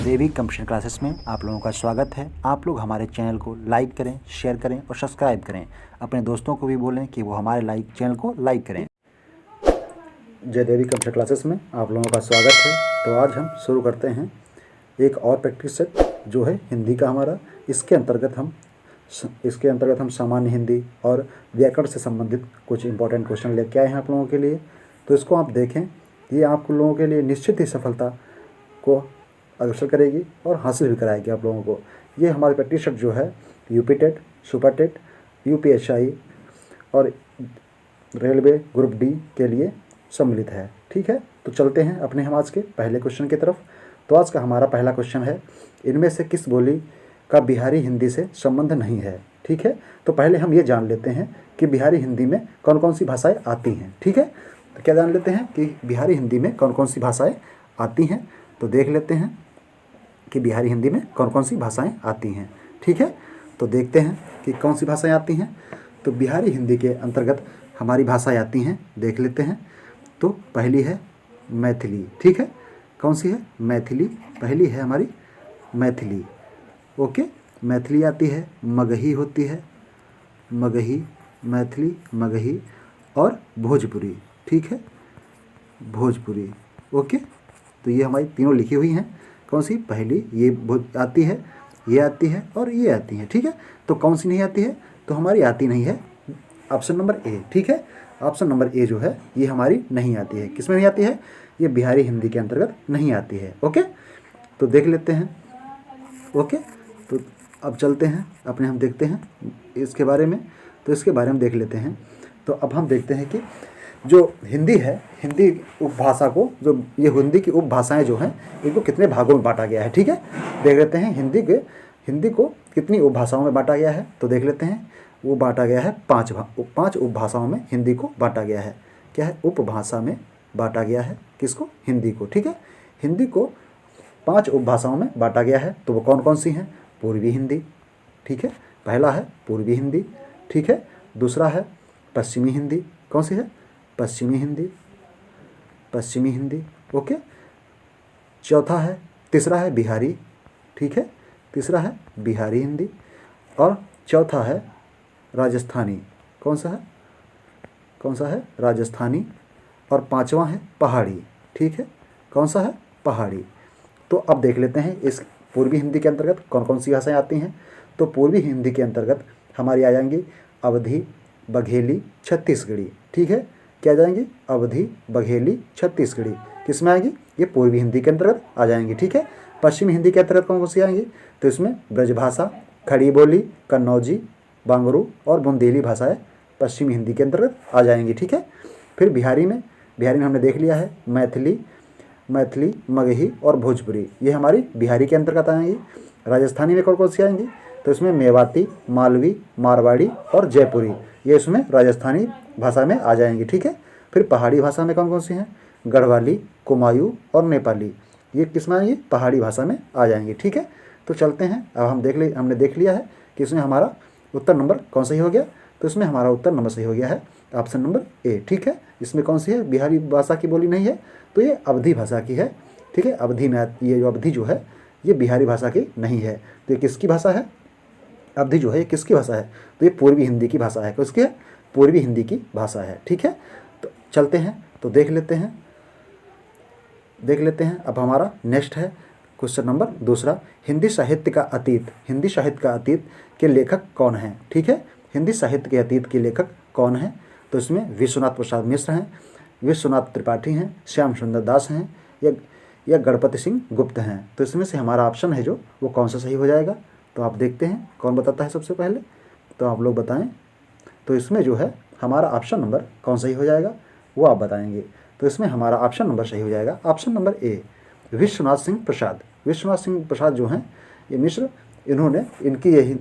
देवी computer classes में आप लोगों का स्वागत है। आप लोग हमारे चैनल को लाइक करें, शेयर करें और सब्सक्राइब करें। अपने दोस्तों को भी बोलें कि वो हमारे चैनल को लाइक करें। जय देवी कंप्यूटर क्लासेस में आप लोगों का स्वागत है। तो आज हम शुरू करते हैं एक और प्रैक्टिस सेट जो है हिंदी का हमारा। इसके अंतर्गत हम सामान्य हिंदी और व्याकरण से संबंधित कुछ इंपॉर्टेंट क्वेश्चन लेके आए हैं आप लोगों के लिए। तो इसको आप देखें, ये आप लोगों के लिए निश्चित ही सफलता को अग्रसर करेगी और हासिल भी कराएगी आप लोगों को। ये हमारी प्रैक्टिस सेट जो है UP TET, super TET, UPSI और रेलवे ग्रुप डी के लिए सम्मिलित है। ठीक है, तो चलते हैं अपने हम आज के पहले क्वेश्चन की तरफ। तो आज का हमारा पहला क्वेश्चन है, इनमें से किस बोली का बिहारी हिंदी से संबंध नहीं है। ठीक है, तो पहले हम ये जान लेते हैं कि बिहारी हिंदी में कौन कौन सी भाषाएं आती हैं। ठीक है, तो क्या जान लेते हैं कि बिहारी हिंदी में कौन कौन सी भाषाएं आती हैं। तो देख लेते हैं कि बिहारी हिंदी में कौन कौन सी भाषाएं आती हैं। ठीक है, तो देखते हैं कि कौन सी भाषाएं आती हैं। तो बिहारी हिंदी के अंतर्गत हमारी भाषाएं आती हैं, देख लेते हैं। तो पहली है मैथिली। ठीक है, कौन सी है? मैथिली। पहली है हमारी मैथिली। ओके, मैथिली आती है। मगही होती है, मगही, मैथिली, मगही और भोजपुरी। ठीक है, भोजपुरी। ओके, तो ये हमारी तीनों लिखी हुई हैं। कौन सी? पहली ये आती है, ये आती है और ये आती है। ठीक है, तो कौन सी नहीं आती है? तो हमारी आती नहीं है ऑप्शन नंबर ए। ठीक है, ऑप्शन नंबर ए जो है ये हमारी नहीं आती है। किस में नहीं आती है? ये बिहारी हिंदी के अंतर्गत नहीं आती है। ओके, तो देख लेते हैं। ओके, तो अब चलते हैं अपने, हम देखते हैं इसके बारे में। तो इसके बारे में देख लेते हैं। तो अब हम देखते हैं कि जो हिंदी है, हिंदी उपभाषा को, जो ये हिंदी की उपभाषाएं जो हैं, इनको कितने भागों में बांटा गया है। ठीक है, देख लेते हैं हिंदी को कितनी उपभाषाओं में बांटा गया है। तो देख लेते हैं, वो बांटा गया है पांच उपभाषाओं में हिंदी को बांटा गया है। क्या है? उपभाषा में बांटा गया है। किसको? हिंदी को। ठीक है, हिंदी को 5 उपभाषाओं में बांटा गया है। तो वो कौन कौन सी हैं? पूर्वी हिंदी। ठीक है, पहला है पूर्वी हिंदी। ठीक है, दूसरा है पश्चिमी हिंदी। कौन सी है? पश्चिमी हिंदी, पश्चिमी हिंदी। ओके, तीसरा है बिहारी। ठीक है, तीसरा है बिहारी हिंदी और चौथा है राजस्थानी। कौन सा है? राजस्थानी। और पांचवा है पहाड़ी। ठीक है, कौन सा है? पहाड़ी। तो अब देख लेते हैं इस पूर्वी हिंदी के अंतर्गत कौन कौन सी भाषाएं आती हैं। तो पूर्वी हिंदी के अंतर्गत हमारी आ जाएंगी अवधी, बघेली, छत्तीसगढ़ी। ठीक है, क्या आ जाएंगी? अवधी, बघेली, छत्तीसगढ़ी। किस में आएंगी? ये पूर्वी हिंदी के अंतर्गत आ जाएंगी। ठीक है, पश्चिमी हिंदी के अंतर्गत कौन कौन सी आएंगी? तो इसमें ब्रजभाषा, खड़ी बोली, कन्नौजी, बांगरू और बुंदेली भाषाएं पश्चिमी हिंदी के अंतर्गत आ जाएंगी। ठीक है, फिर बिहारी में हमने देख लिया है मैथिली, मगही और भोजपुरी, ये हमारी बिहारी के अंतर्गत आएंगी। राजस्थानी में कौन कौन सी आएंगी? तो इसमें मेवाती, मालवी, मारवाड़ी और जयपुरी, ये इसमें राजस्थानी भाषा में आ जाएंगी। ठीक है, फिर पहाड़ी भाषा में कौन कौन सी हैं? गढ़वाली, कुमायूं और नेपाली, ये किस में आएंगी? पहाड़ी भाषा में आ जाएंगी। ठीक है, तो चलते हैं। अब हमने देख लिया है कि इसमें हमारा उत्तर नंबर कौन सही हो गया। तो इसमें हमारा उत्तर नंबर सही हो गया है ऑप्शन नंबर ए। ठीक है, इसमें कौन सी है? बिहारी भाषा की बोली नहीं है, तो ये अवधी भाषा की है। ठीक है, अवधी में ये जो अवधी जो है ये बिहारी भाषा की नहीं है। तो ये किसकी भाषा है? अवधी जो है ये किसकी भाषा है? तो ये पूर्वी हिंदी की भाषा है। किसकी है? पूर्वी हिंदी की भाषा है। ठीक है, तो चलते हैं, तो देख लेते हैं। अब हमारा नेक्स्ट है क्वेश्चन नंबर दूसरा, हिंदी साहित्य का अतीत के लेखक कौन हैं? ठीक है, हिंदी साहित्य के अतीत के लेखक कौन हैं? तो इसमें विश्वनाथ प्रसाद मिश्र हैं, विश्वनाथ त्रिपाठी हैं, श्याम सुंदर दास हैं या गणपति सिंह गुप्त हैं। तो इसमें से हमारा ऑप्शन है जो वो कौन सा सही हो जाएगा। तो आप देखते हैं कौन बताता है सबसे पहले, तो आप लोग बताएं। तो इसमें जो है हमारा ऑप्शन नंबर कौन सही हो जाएगा वो आप बताएंगे। तो इसमें हमारा ऑप्शन नंबर सही हो जाएगा option number A, Vishwanath Singh Prasad जो हैं ये मिश्र, इनकी यही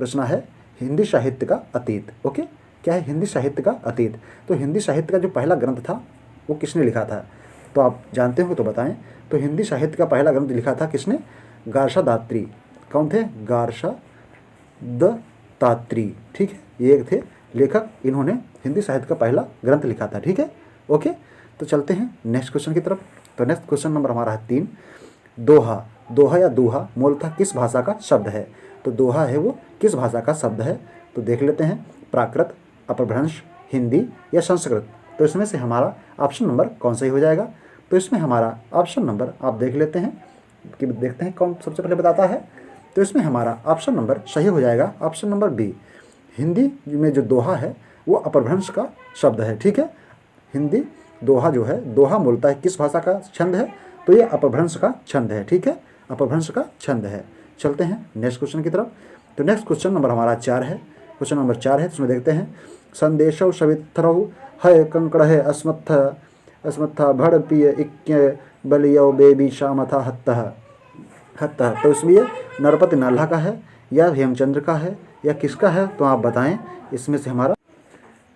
रचना है हिंदी साहित्य का अतीत। ओके, क्या है? हिंदी साहित्य का अतीत। तो हिंदी साहित्य का जो पहला ग्रंथ था वो किसने लिखा था? तो आप जानते हो तो बताएं। तो हिंदी साहित्य का पहला ग्रंथ लिखा था किसने? गार्षा दात्री। कौन थे? गार्षा दत्तात्री। ठीक है, ये एक थे लेखक, इन्होंने हिंदी साहित्य का पहला ग्रंथ लिखा था। ठीक है, ओके, तो चलते हैं नेक्स्ट क्वेश्चन की तरफ। तो नेक्स्ट क्वेश्चन नंबर हमारा है 3, दोहा दोहा या दूहा मूलतः किस भाषा का शब्द है? तो दोहा है वो किस भाषा का शब्द है? तो देख लेते हैं, प्राकृत, अपभ्रंश, हिंदी या संस्कृत। तो इसमें से हमारा ऑप्शन नंबर कौन सही हो जाएगा? तो इसमें हमारा ऑप्शन नंबर आप देख लेते हैं कि देखते हैं कौन सबसे पहले बताता है। तो इसमें हमारा ऑप्शन नंबर सही हो जाएगा ऑप्शन नंबर बी। हिंदी में जो दोहा है वो अपभ्रंश का शब्द है। ठीक है, हिंदी दोहा जो है, दोहा मूलतः किस भाषा का छंद है? तो ये अपभ्रंश का छंद है। ठीक है, अपभ्रंश का छंद है। चलते हैं नेक्स्ट क्वेश्चन की तरफ। तो नेक्स्ट क्वेश्चन नंबर हमारा 4 है। क्वेश्चन नंबर 4 है, इसमें देखते हैं, संदेशौ सवित्रौ है कंकड़ है अस्मत्था भड़ पिय इक्य बलियो बेबी शामथा हत्ता। तो इसमें ये नरपति नाल्हा का है या हेमचंद्र का है या किसका है? तो आप बताएं इसमें से हमारा।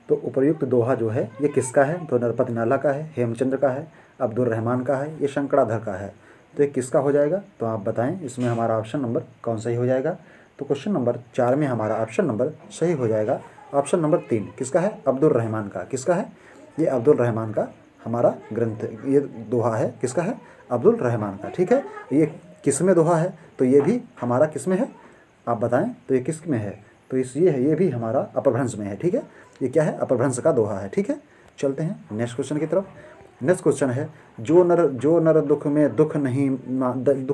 तो उपर्युक्त दोहा जो है ये किसका है? तो नरपति नाल्हा का है, हेमचंद्र का है, अब्दुल रहमान का है, ये शंकराधर का है। तो ये किसका हो जाएगा? तो आप बताएं इसमें हमारा ऑप्शन नंबर कौन सही हो जाएगा? तो क्वेश्चन नंबर 4 में हमारा ऑप्शन नंबर सही हो जाएगा ऑप्शन नंबर 3। किसका है? अब्दुल रहमान का। किसका है? ये अब्दुल रहमान का हमारा ग्रंथ, ये दोहा है। किसका है? अब्दुल रहमान का। ठीक है, ये किस में दोहा है? तो ये भी हमारा किस में है? आप बताएं तो ये किस में है? तो ये भी हमारा अपभ्रंश में है। ठीक है, ये क्या है? अपभ्रंश का दोहा है। ठीक है, चलते हैं नेक्स्ट क्वेश्चन की तरफ। नेक्स्ट क्वेश्चन है, जो नर दुख में दुख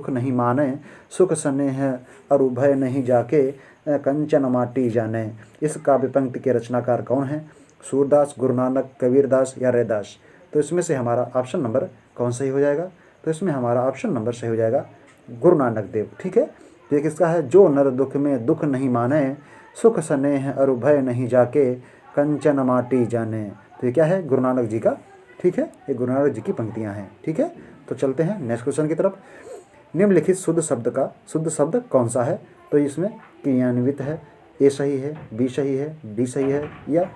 नहीं माने, सुख स्नेह अरु भय नहीं जाके, कंचन माटी जाने। इस काव्य पंक्ति के रचनाकार कौन है? सूरदास, गुरु नानक, कबीरदास या रैदास। तो इसमें से हमारा ऑप्शन नंबर कौन सही हो जाएगा? तो इसमें हमारा ऑप्शन नंबर सही हो जाएगा गुरु नानक देव। ठीक है, ये किसका है? जो नर दुख में दुख नहीं माने, सुख स्नेह अरु भय नहीं जाके, कंचन माटी जाने। तो ये क्या है? गुरु नानक जी का। ठीक है, ये गुरु नानक जी की पंक्तियां हैं। ठीक है, तो चलते हैं नेक्स्ट क्वेश्चन की तरफ। निम्नलिखित शुद्ध शब्द कौन सा है? तो इसमें क्रियान्वित है, ए सही है, बी सही है, डी सही है या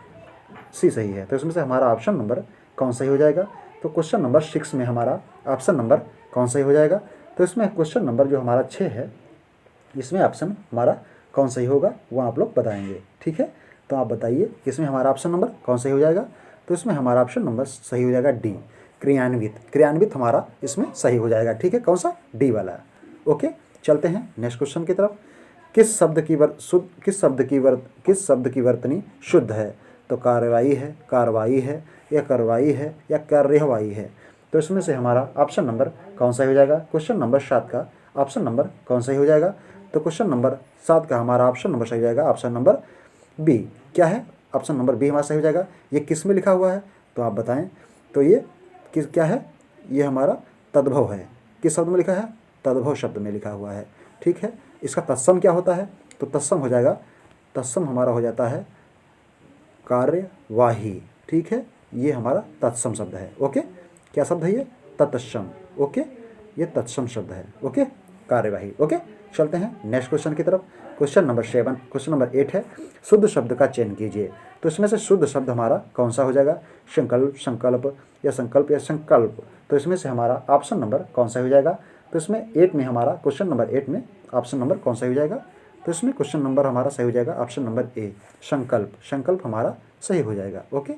सी सही है। तो इसमें से हमारा ऑप्शन नंबर कौन सही हो जाएगा? तो क्वेश्चन नंबर 6 में हमारा ऑप्शन नंबर कौन सही हो जाएगा? तो इसमें क्वेश्चन नंबर जो हमारा 6 है, इसमें ऑप्शन हमारा कौन सही होगा वो आप लोग बताएंगे। ठीक है, तो आप बताइए इसमें हमारा ऑप्शन नंबर कौन सही हो जाएगा? तो इसमें हमारा ऑप्शन नंबर सही हो जाएगा डी, क्रियान्वित हमारा इसमें सही हो जाएगा। ठीक है, कौन सा? डी वाला। ओके, चलते हैं नेक्स्ट क्वेश्चन की तरफ। किस शब्द की वर्तनी शुद्ध है? तो कार्रवाई है या कार्यवाही है। तो इसमें से हमारा ऑप्शन नंबर कौन सा हो जाएगा? क्वेश्चन नंबर 7 का ऑप्शन नंबर कौन सही हो जाएगा? तो क्वेश्चन नंबर 7 का हमारा ऑप्शन नंबर सही हो जाएगा ऑप्शन नंबर बी। क्या है? ऑप्शन नंबर बी हमारा सही हो जाएगा। ये किस में लिखा हुआ है? तो आप बताएं। तो ये क्या है? ये हमारा तद्भव है। किस शब्द में लिखा है? तद्भव शब्द में लिखा हुआ है। ठीक है, इसका तत्सम क्या होता है? तो तत्सम हो जाएगा, तत्सम हमारा हो जाता है कार्यवाही। ठीक है, ये हमारा तत्सम शब्द है। ओके, क्या शब्द है ये? तत्सम। ओके, ये तत्सम शब्द है। ओके, कार्यवाही। ओके, चलते हैं नेक्स्ट क्वेश्चन की तरफ। क्वेश्चन नंबर 8 है, शुद्ध शब्द का चयन कीजिए। तो इसमें से शुद्ध शब्द हमारा कौन सा हो जाएगा? संकल्प या संकल्प। तो इसमें से हमारा ऑप्शन नंबर कौन सा हो जाएगा? तो इसमें 8 में हमारा क्वेश्चन नंबर 8 में ऑप्शन नंबर कौन सा हो जाएगा? तो इसमें क्वेश्चन नंबर हमारा सही हो जाएगा ऑप्शन नंबर ए, संकल्प हमारा सही हो जाएगा। ओके,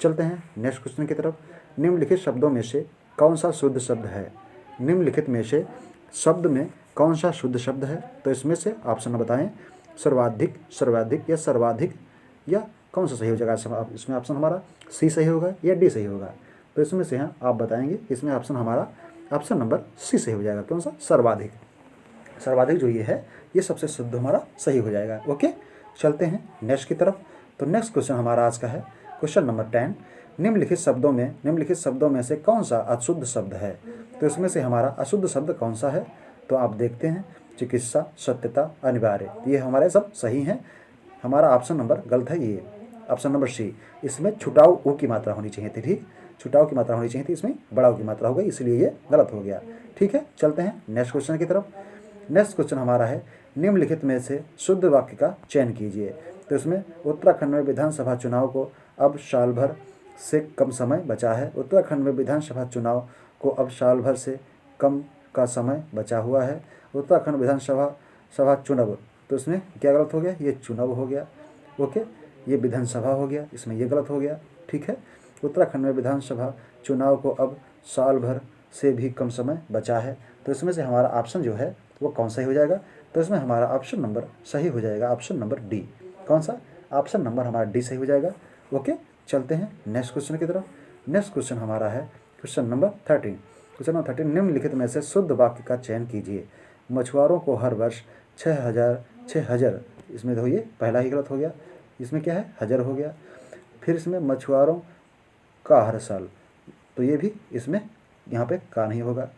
चलते हैं नेक्स्ट क्वेश्चन की तरफ। निम्नलिखित शब्दों में से कौन सा शुद्ध शब्द है? निम्नलिखित में से शब्द में कौन सा शुद्ध शब्द है? तो इसमें से ऑप्शन बताएं, सर्वाधिक या सर्वाधिक या कौन सा सही हो जाएगा? इसमें ऑप्शन हमारा सी सही होगा या डी सही होगा? तो इसमें से हैं आप बताएंगे, इसमें ऑप्शन हमारा ऑप्शन नंबर सी सही हो जाएगा। कौन सा? सर्वाधिक जो ये है ये सबसे शुद्ध हमारा सही हो जाएगा। ओके, चलते हैं नेक्स्ट की तरफ। तो नेक्स्ट क्वेश्चन हमारा आज का है क्वेश्चन नंबर 10, निम्नलिखित शब्दों में से कौन सा अशुद्ध शब्द है? तो इसमें से हमारा अशुद्ध शब्द कौन सा है? तो आप देखते हैं, चिकित्सा, सत्यता, अनिवार्य। ये हमारे सब सही हैं। हमारा ऑप्शन नंबर गलत है, ये ऑप्शन नंबर सी। इसमें छुटाव ऊ की मात्रा होनी चाहिए थी। ठीक, छुटाव की मात्रा होनी चाहिए थी, इसमें बड़ाव की मात्रा हो गई, इसलिए ये गलत हो गया। ठीक है, चलते हैं नेक्स्ट क्वेश्चन की तरफ। नेक्स्ट क्वेश्चन हमारा है, निम्नलिखित में से शुद्ध वाक्य का चयन कीजिए। तो इसमें उत्तराखंड में विधानसभा चुनाव को अब साल भर से कम समय बचा है। उत्तराखंड में विधानसभा चुनाव को अब साल भर से कम का समय बचा हुआ है। उत्तराखंड विधानसभा चुनाव, तो इसमें क्या गलत हो गया? ये चुनाव हो गया। ओके, ये विधानसभा हो गया, इसमें ये गलत हो गया। ठीक है, उत्तराखंड में विधानसभा चुनाव को अब साल भर से भी कम समय बचा है। तो इसमें से हमारा ऑप्शन जो है वो कौन सा ही हो जाएगा? तो इसमें हमारा ऑप्शन नंबर सही हो जाएगा, ऑप्शन नंबर डी। कौन सा? ऑप्शन नंबर हमारा डी सही हो जाएगा। ओके, चलते हैं नेक्स्ट क्वेश्चन की तरफ। नेक्स्ट क्वेश्चन हमारा है क्वेश्चन नंबर 13। क्वेश्चन नंबर 13, निम्नलिखित में से शुद्ध वाक्य का चयन कीजिए। मछुआरों को हर वर्ष 6,000 इसमें तो ये पहला ही गलत हो गया, इसमें क्या है? हजार हो गया। फिर इसमें मछुआरों का हर साल, तो ये भी इसमें यहाँ पे का नहीं होगा।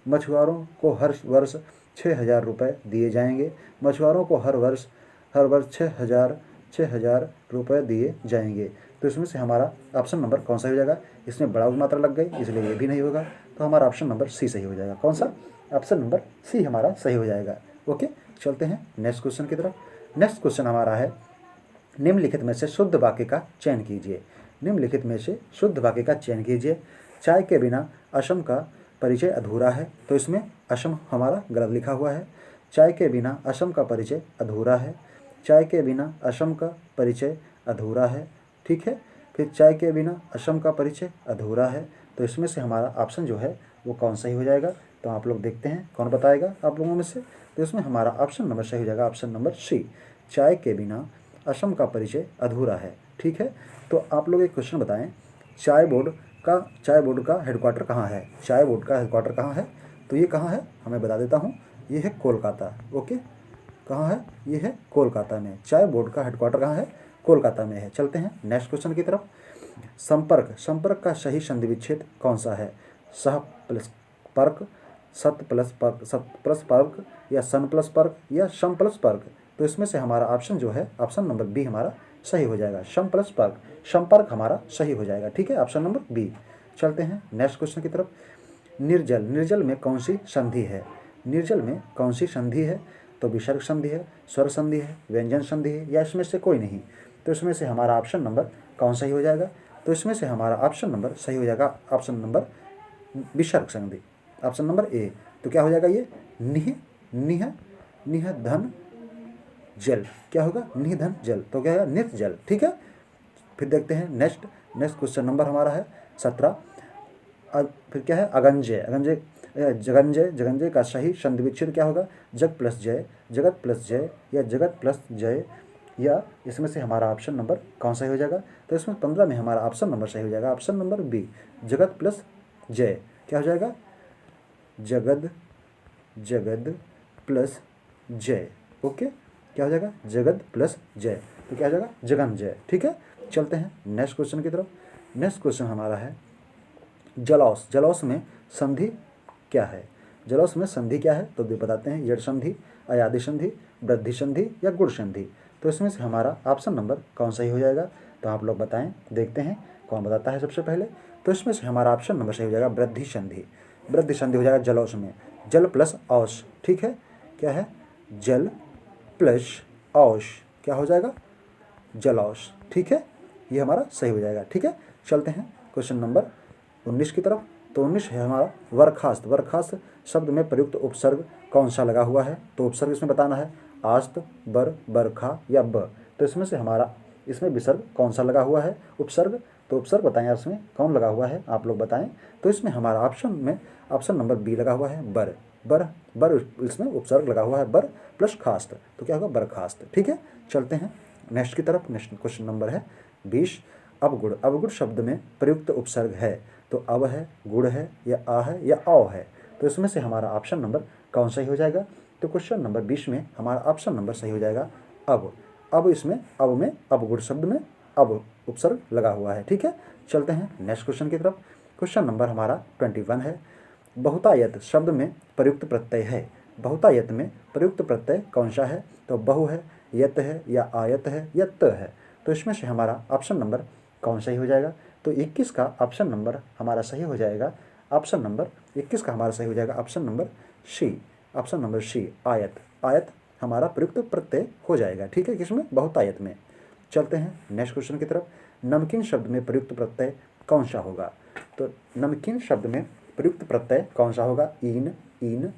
मछुआरों को हर वर्ष 6,000 रुपये दिए जाएंगे। मछुआरों को हर वर्ष 6,000 रुपये दिए जाएंगे। तो इसमें से हमारा ऑप्शन नंबर कौन सा हो जाएगा? इसमें बड़ा मात्रा लग गई, इसलिए ये भी नहीं होगा। तो हमारा ऑप्शन नंबर सी सही हो जाएगा। कौन सा? ऑप्शन नंबर सी हमारा सही हो जाएगा। ओके, चलते हैं नेक्स्ट क्वेश्चन की तरफ। नेक्स्ट क्वेश्चन हमारा है, निम्नलिखित में से शुद्ध वाक्य का चयन कीजिए। निम्नलिखित में से शुद्ध वाक्य का चयन कीजिए। चाय के बिना असम का परिचय अधूरा है। तो इसमें असम हमारा गलत लिखा हुआ है। चाय के बिना असम का परिचय अधूरा है। चाय के बिना असम का परिचय अधूरा है। ठीक है, फिर चाय के बिना असम का परिचय अधूरा है। तो इसमें से हमारा ऑप्शन जो है वो कौन सा ही हो जाएगा? तो आप लोग देखते हैं कौन बताएगा आप लोगों में से। तो इसमें हमारा ऑप्शन नंबर सही हो जाएगा, ऑप्शन नंबर सी। चाय के बिना असम का परिचय अधूरा है। ठीक है, तो आप लोग एक क्वेश्चन बताएं, चाय बोर्ड का हेडक्वार्टर कहाँ है? चाय बोर्ड का हेडक्वार्टर कहाँ है? तो ये कहाँ है हमें बता देता हूँ, ये है कोलकाता। ओके, कहाँ है? ये है कोलकाता में। चाय बोर्ड का हेडक्वार्टर कहाँ है? कोलकाता में है। चलते हैं नेक्स्ट क्वेश्चन की तरफ। संपर्क का सही संधि विच्छेद कौन सा है? सह प्लस पर्क, सत प्लस पर्क, या सन प्लस पर्क, या सम प्लस पर्क। तो इसमें से हमारा ऑप्शन जो है, ऑप्शन नंबर बी हमारा सही हो जाएगा, सम प्लस पर्क। संपर्क हमारा सही हो जाएगा। ठीक है, ऑप्शन नंबर बी। चलते हैं नेक्स्ट क्वेश्चन की तरफ। निर्जल में कौन सी संधि है? निर्जल में कौन सी संधि है? तो विसर्ग संधि है, स्वर संधि है, व्यंजन संधि है, या इसमें से कोई नहीं। तो इसमें से हमारा ऑप्शन नंबर कौन सही हो जाएगा? तो इसमें से हमारा ऑप्शन नंबर सही हो जाएगा, ऑप्शन नंबर विसर्ग संधि, ऑप्शन नंबर ए। तो क्या हो जाएगा ये? निह धन जल। क्या होगा? निह धन जल। तो क्या है? नित जल। ठीक है, फिर देखते हैं नेक्स्ट क्वेश्चन नंबर हमारा है 17। फिर क्या है? जगंजय का सही संधि विच्छेद क्या होगा? जगत प्लस जय, या जगत प्लस जय, या इसमें से हमारा ऑप्शन नंबर कौन सा हो जाएगा? तो इसमें 15 में हमारा ऑप्शन नंबर सही हो जाएगा, ऑप्शन नंबर बी, जगत प्लस जय। क्या हो जाएगा? जगद प्लस जय। ओके, क्या हो जाएगा? जगद प्लस जय। तो क्या हो जाएगा? जगन्जय। ठीक है, चलते हैं नेक्स्ट क्वेश्चन की तरफ। नेक्स्ट क्वेश्चन हमारा है जलौस में संधि क्या है? जलौस में संधि क्या है? तो बताते हैं, यड़ संधि, अयादि संधि, वृद्धि संधि, या गुण संधि। तो इसमें से हमारा ऑप्शन नंबर कौन सही हो जाएगा? तो आप लोग बताएं, देखते हैं कौन बताता है सबसे पहले। तो इसमें से हमारा ऑप्शन नंबर सही हो जाएगा, वृद्धि संधि। वृद्धि संधि हो जाएगा जलौस में, जल प्लस औस। ठीक है, क्या है? जल प्लस औस, क्या हो जाएगा? जलौस। ठीक है, ये हमारा सही हो जाएगा। ठीक है, चलते हैं क्वेश्चन नंबर 19 की तरफ। तो 19 है हमारा बर्खास्त शब्द में प्रयुक्त उपसर्ग कौन सा लगा हुआ है? तो उपसर्ग इसमें बताना है, आस्त, बरखा, या ब। तो इसमें से हमारा इसमें विसर्ग कौन सा लगा हुआ है? उपसर्ग। तो उपसर्ग बताएं, इसमें कौन लगा हुआ है आप लोग बताएं। तो इसमें हमारा ऑप्शन नंबर बी लगा हुआ है, बर इसमें उपसर्ग लगा हुआ है, बर प्लस खास्त। तो क्या होगा? बरखास्त। ठीक है, चलते हैं नेक्स्ट की तरफ। नेक्स्ट क्वेश्चन नंबर है 20। अवगुण शब्द में प्रयुक्त उपसर्ग है। तो अब है, गुड़ है, या आ है, या औ है। तो इसमें से हमारा ऑप्शन नंबर कौन सही हो जाएगा? तो क्वेश्चन नंबर 20 में हमारा ऑप्शन नंबर सही हो जाएगा अब इसमें अवगुण शब्द में अब उपसर्ग लगा हुआ है। ठीक है, चलते हैं नेक्स्ट क्वेश्चन की तरफ। क्वेश्चन नंबर हमारा 21 है। बहुतायत शब्द में प्रयुक्त प्रत्यय है। बहुतायत में प्रयुक्त प्रत्यय कौन सा है? तो बहु है, यत है, या आयत है, या त है। तो इसमें से हमारा ऑप्शन नंबर कौन सही हो जाएगा? तो 21 का ऑप्शन नंबर हमारा सही हो जाएगा, ऑप्शन नंबर 21 का हमारा सही हो जाएगा, option number C, option number C, आयत हमारा प्रयुक्त प्रत्यय हो जाएगा। ठीक है, किसमें? बहुतायत में। चलते हैं नेक्स्ट क्वेश्चन की तरफ। नमकीन शब्द में प्रयुक्त प्रत्यय कौन सा होगा? तो नमकीन शब्द में प्रयुक्त प्रत्यय कौन सा होगा? इन, इन,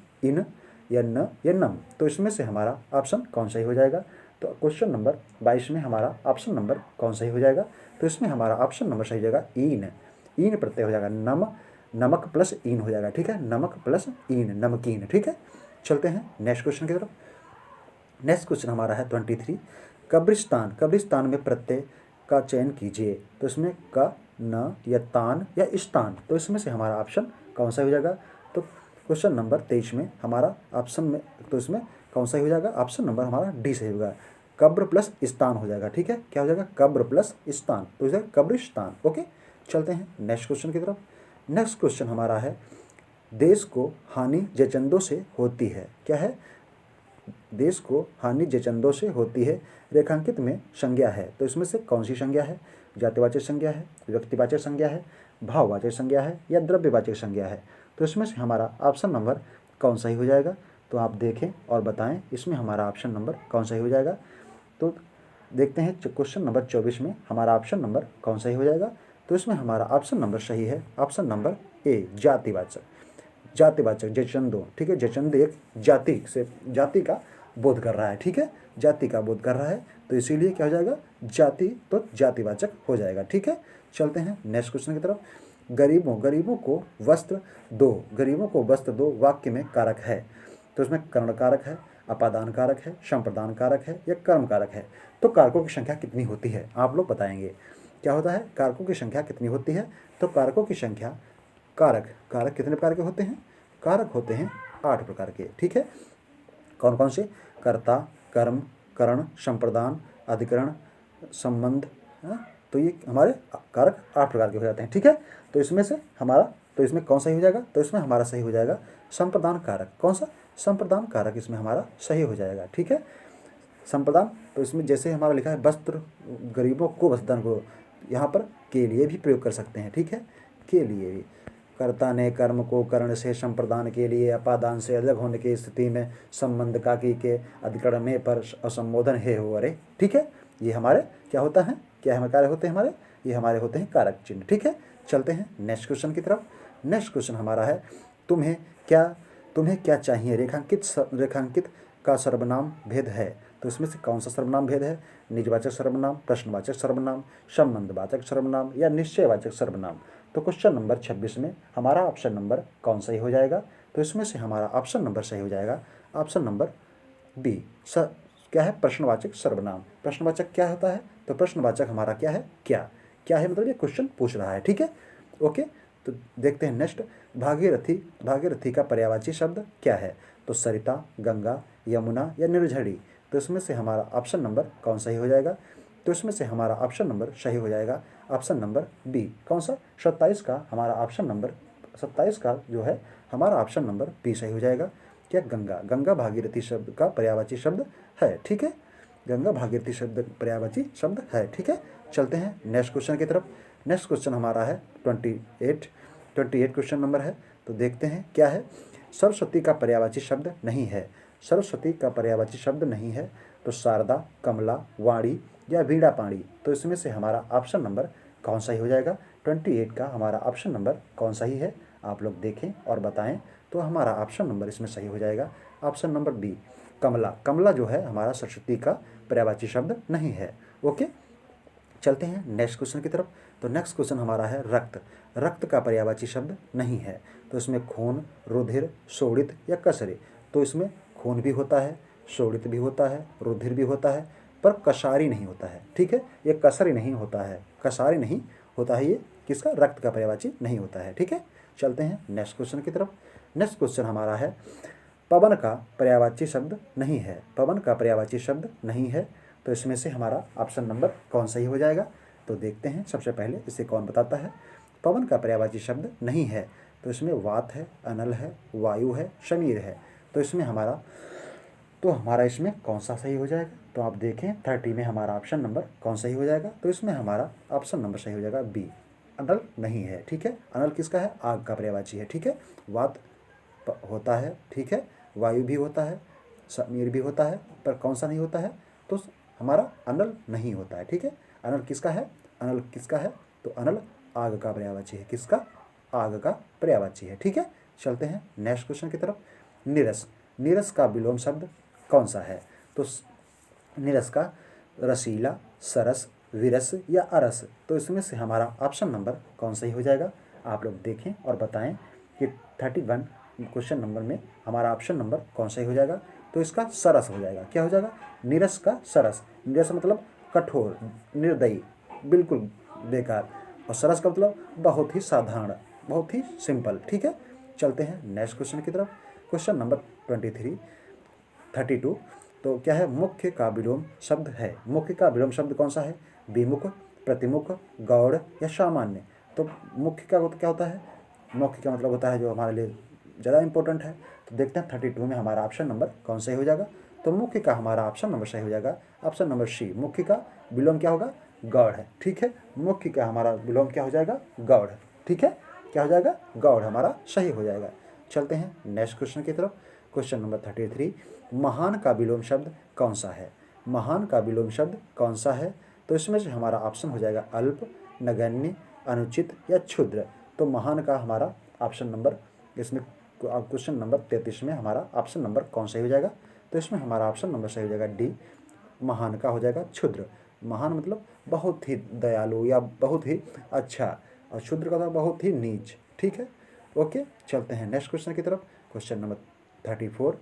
या न, या नम। तो इसमें से हमारा ऑप्शन कौन सही हो जाएगा? तो क्वेश्चन नंबर 22 में हमारा ऑप्शन नंबर कौन सही हो जाएगा? तो इसमें हमारा ऑप्शन नंबर सही हो जाएगा ईन प्रत्यय हो जाएगा। नमक प्लस ईन हो जाएगा, ठीक है, नमक प्लस ईन, नमकीन, ठीक है। चलते हैं नेक्स्ट क्वेश्चन की तरफ। नेक्स्ट क्वेश्चन हमारा है 23, कब्रिस्तान, कब्रिस्तान में प्रत्यय का चयन कीजिए। तो इसमें का, न या तान या स्थान, तो इसमें से हमारा ऑप्शन कौन सा हो जाएगा? तो क्वेश्चन नंबर 23 में हमारा ऑप्शन में, तो इसमें कौन सा हो जाएगा? ऑप्शन नंबर हमारा डी सही होगा, कब्र प्लस स्थान हो जाएगा, ठीक है। क्या हो जाएगा? कब्र प्लस स्थान, तो हो जाएगा कब्रिस्तान। ओके, चलते हैं नेक्स्ट क्वेश्चन की तरफ। नेक्स्ट क्वेश्चन हमारा है, देश को हानि जयचंदों से होती है। क्या है? देश को हानि जयचंदों से होती है, रेखांकित में संज्ञा है। तो इसमें से कौन सी संज्ञा है? जातिवाचक संज्ञा है, व्यक्तिवाचक संज्ञा है, भाववाचक संज्ञा है या द्रव्यवाचक संज्ञा है? तो इसमें से हमारा ऑप्शन नंबर कौन सा ही हो जाएगा? तो आप देखें और बताएं इसमें हमारा ऑप्शन नंबर कौन सा ही हो जाएगा। तो देखते हैं क्वेश्चन नंबर 24 में हमारा ऑप्शन नंबर कौन सा ही हो जाएगा। तो इसमें हमारा ऑप्शन नंबर सही है, ऑप्शन नंबर ए, जातिवाचक, जातिवाचक जयचंदो, ठीक है। जयचंद एक जाति से, जाति का बोध कर रहा है, ठीक है, जाति का बोध कर रहा है, तो इसीलिए क्या हो जाएगा? जाति, तो जातिवाचक हो जाएगा, ठीक है। चलते हैं नेक्स्ट क्वेश्चन की तरफ। गरीबों, गरीबों को वस्त्र दो, गरीबों को वस्त्र दो वाक्य में कारक है। तो इसमें कर्ण कारक है, अपादान कारक है, संप्रदान कारक है या कर्म कारक है? तो कारकों की संख्या कितनी होती है? आप लोग बताएंगे क्या होता है, कारकों की संख्या कितनी होती है? तो कारकों की संख्या, कारक, कारक कितने प्रकार के होते हैं? कारक होते हैं 8 प्रकार के, ठीक है। कौन कौन से? कर्ता, कर्म, करण, संप्रदान, अधिकरण, संबंध, तो ये हमारे कारक 8 प्रकार के हो जाते हैं, ठीक है। तो इसमें से हमारा, तो इसमें कौन सही हो जाएगा? तो इसमें हमारा सही हो जाएगा संप्रदान कारक। कौन सा? संप्रदान कारक इसमें हमारा सही हो जाएगा, ठीक है। संप्रदान, तो इसमें जैसे हमारा लिखा है वस्त्र, गरीबों को वस्त्रदान को, यहाँ पर के लिए भी प्रयोग कर सकते हैं, ठीक है, के लिए भी। कर्ता ने कर्म को कर्ण से संप्रदान के लिए, अपादान से अलग होने की स्थिति में, संबंध काकी के अधिकरण में पर असंबोधन है हो, अरे, ठीक है। ये हमारे क्या होता है, क्या हमारे कार्य होते हैं हमारे, ये हमारे होते हैं कारक चिन्ह, ठीक है। चलते हैं नेक्स्ट क्वेश्चन की तरफ। नेक्स्ट क्वेश्चन हमारा है, तुम्हें क्या चाहिए, रेखांकित का सर्वनाम भेद है। तो इसमें से कौन सा सर्वनाम भेद है? निजवाचक सर्वनाम, प्रश्नवाचक सर्वनाम, संबंधवाचक सर्वनाम या निश्चयवाचक सर्वनाम? तो क्वेश्चन नंबर 26 में हमारा ऑप्शन नंबर कौन सही हो जाएगा? तो इसमें से हमारा ऑप्शन नंबर सही हो जाएगा, ऑप्शन नंबर बी, क्या है? प्रश्नवाचक सर्वनाम। प्रश्नवाचक क्या होता है? तो प्रश्नवाचक हमारा क्या है? क्या है मतलब ये क्वेश्चन पूछ रहा है, ठीक है। ओके, तो देखते हैं नेक्स्ट। भागीरथी, भागीरथी का पर्यायवाची शब्द क्या है? तो सरिता, गंगा, यमुना या निर्झरी? तो इसमें से हमारा ऑप्शन नंबर कौन सही हो जाएगा? तो इसमें से हमारा ऑप्शन नंबर सही हो जाएगा, ऑप्शन नंबर बी। कौन सा? 27 का हमारा ऑप्शन नंबर, 27 का जो है हमारा ऑप्शन नंबर बी सही हो जाएगा। क्या? गंगा, गंगा भागीरथी शब्द का पर्यायवाची शब्द है, ठीक है, गंगा भागीरथी शब्द पर्यायवाची शब्द है, ठीक है। चलते हैं नेक्स्ट क्वेश्चन की तरफ। नेक्स्ट क्वेश्चन हमारा है 28 क्वेश्चन नंबर है। तो देखते हैं क्या है। सरस्वती का पर्यायवाची शब्द नहीं है, सरस्वती का पर्यायवाची शब्द नहीं है, तो शारदा, कमला, वाणी या वीणा पाणी? तो इसमें से हमारा ऑप्शन नंबर कौन सा ही हो जाएगा? 28 का हमारा ऑप्शन नंबर कौन सा ही है? आप लोग देखें और बताएं। तो हमारा ऑप्शन नंबर इसमें सही हो जाएगा, ऑप्शन नंबर बी, कमला। कमला जो है हमारा सरस्वती का पर्यायवाची शब्द नहीं है। ओके, चलते हैं नेक्स्ट क्वेश्चन की तरफ। तो नेक्स्ट क्वेश्चन हमारा है रक्त, रक्त का पर्यायवाची शब्द नहीं है। तो इसमें खून, रुधिर, शोणित या कसरे? तो इसमें खून भी होता है, शोणित भी होता है, रुधिर भी होता है, पर कसारी नहीं होता है, ठीक है। ये कसरी नहीं होता है, कसारी नहीं होता है, ये किसका? रक्त का पर्यायवाची नहीं होता है, ठीक है। चलते हैं नेक्स्ट क्वेश्चन की तरफ। नेक्स्ट क्वेश्चन हमारा है, पवन का पर्यायवाची शब्द नहीं है, पवन का पर्यायवाची शब्द नहीं है। तो इसमें से हमारा ऑप्शन नंबर कौन सही हो जाएगा? तो देखते हैं, सबसे पहले इसे कौन बताता है। पवन का पर्यायवाची शब्द नहीं है, तो इसमें वात है, अनल है, वायु है, शमीर है। तो इसमें हमारा इसमें कौन सा सही हो जाएगा? तो आप देखें 30 में हमारा ऑप्शन नंबर कौन सही हो जाएगा? तो इसमें हमारा ऑप्शन नंबर सही हो जाएगा बी, अनल नहीं है, ठीक है। अनल किसका है? आग का पर्यायवाची है, ठीक है। वात होता है, ठीक है, वायु भी होता है, शमीर भी होता है, पर कौन सा नहीं होता है? तो हमारा अनल नहीं होता है, ठीक है। अनल किसका है? अनल किसका है? तो अनल आग का पर्यायवाची है, किसका? आग का पर्यायवाची है, ठीक है। चलते हैं नेक्स्ट क्वेश्चन की तरफ। नीरस, नीरस का विलोम शब्द कौन सा है? तो नीरस का रसीला, सरस, विरस या अरस? तो इसमें से हमारा ऑप्शन नंबर कौन सही हो जाएगा? आप लोग देखें और बताएं कि 31 क्वेश्चन नंबर में हमारा ऑप्शन नंबर कौन सा ही हो जाएगा। तो इसका सरस हो जाएगा, क्या हो जाएगा, नीरस का सरस। नीरस मतलब कठोर, निर्दयी, बिल्कुल बेकार, और सरस का मतलब बहुत ही साधारण, बहुत ही सिंपल। ठीक है, चलते हैं नेक्स्ट क्वेश्चन की तरफ। Question number 32। तो क्या है, मुख्य का विलोम शब्द है। मुख्य का विलोम शब्द कौन सा है, विमुख, प्रतिमुख, गौड़ या सामान्य। तो मुख्य का क्या होता है, मुख्य का मतलब होता है जो हमारे लिए ज़्यादा इंपॉर्टेंट है। तो देखते हैं 32 में हमारा ऑप्शन नंबर कौन सही हो जाएगा। तो मुख्य का हमारा ऑप्शन नंबर सही हो जाएगा, ऑप्शन नंबर सी। मुख्य का विलोम क्या होगा, गौड़ है। ठीक है, मुख्य का हमारा विलोम क्या हो जाएगा, गौड़। ठीक है, क्या हो जाएगा, गौड़ हमारा सही हो जाएगा। चलते हैं नेक्स्ट क्वेश्चन की तरफ। क्वेश्चन नंबर 33, महान का विलोम शब्द कौन सा है। महान का विलोम शब्द कौन सा है। तो इसमें से हमारा ऑप्शन हो जाएगा अल्प, नगण्य, अनुचित या क्षुद्र। तो महान का हमारा ऑप्शन नंबर, इसमें क्वेश्चन नंबर 33 में हमारा ऑप्शन नंबर कौन सही हो जाएगा। तो इसमें हमारा ऑप्शन नंबर सही हो जाएगा डी, महान का हो जाएगा क्षुद्र। महान मतलब बहुत ही दयालु या बहुत ही अच्छा, और क्षुद्र का मतलब बहुत ही नीच। ठीक है, ओके, चलते हैं नेक्स्ट क्वेश्चन की तरफ। क्वेश्चन नंबर 34,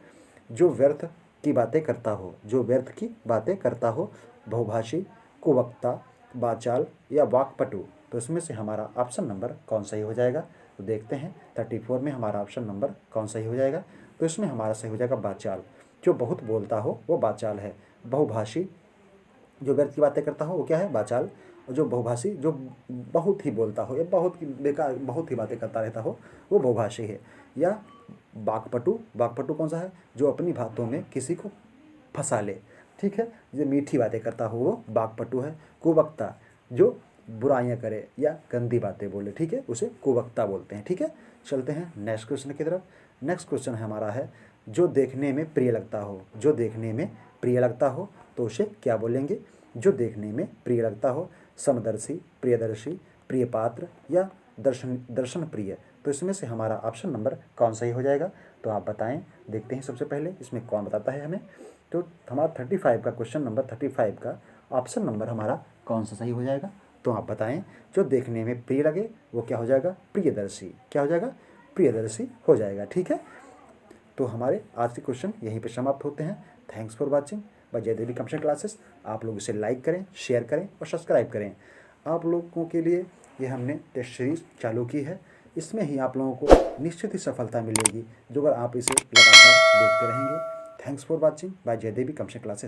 जो व्यर्थ की बातें करता हो, जो व्यर्थ की बातें करता हो, बहुभाषी, कुवक्ता, वाचाल या वाक्पटु। तो इसमें से हमारा ऑप्शन नंबर कौन सही हो जाएगा। तो देखते हैं 34 में हमारा ऑप्शन नंबर कौन सही हो जाएगा। तो इसमें हमारा सही हो जाएगा वाचाल। जो बहुत बोलता हो वो वाचाल है। बहुभाषी, जो व्यर्थ की बातें करता हो वो क्या है, वाचाल। और जो बहुभाषी, जो बहुत ही बोलता हो या बहुत बेकार, बहुत ही बातें करता रहता हो, वो बहुभाषी है। या वाक्पटु, वाक्पटु कौन सा है, जो अपनी बातों में किसी को फंसा ले। ठीक है, जो मीठी बातें करता हो वो वाक्पटु है। कुवक्ता, जो बुराइयां करे या गंदी बातें बोले, ठीक है, उसे कुवक्ता बोलते हैं। ठीक है, चलते हैं नेक्स्ट क्वेश्चन की तरफ। नेक्स्ट क्वेश्चन है हमारा है, जो देखने में प्रिय लगता हो। जो देखने में प्रिय लगता हो तो उसे क्या बोलेंगे। जो देखने में प्रिय लगता हो, समदर्शी, प्रियदर्शी, प्रियपात्र या दर्शन प्रिय। तो इसमें से हमारा ऑप्शन नंबर कौन सही हो जाएगा। तो आप बताएं, देखते हैं सबसे पहले इसमें कौन बताता है हमें। तो हमारा 35 का क्वेश्चन नंबर 35 का ऑप्शन नंबर हमारा कौन सा सही हो जाएगा। तो आप बताएं, जो देखने में प्रिय लगे वो क्या हो जाएगा, प्रियदर्शी। क्या हो जाएगा, प्रियदर्शी हो जाएगा। ठीक है, तो हमारे आज के क्वेश्चन यहीं पे समाप्त होते हैं। Thanks for watching by Jaydevi computer classes. आप लोग इसे लाइक करें, शेयर करें और सब्सक्राइब करें। आप लोगों के लिए ये हमने टेस्ट सीरीज चालू की है, इसमें ही आप लोगों को निश्चित ही सफलता मिलेगी जो अगर आप इसे लगातार देखते रहेंगे। Thanks for watching by Jaydevi computer classes.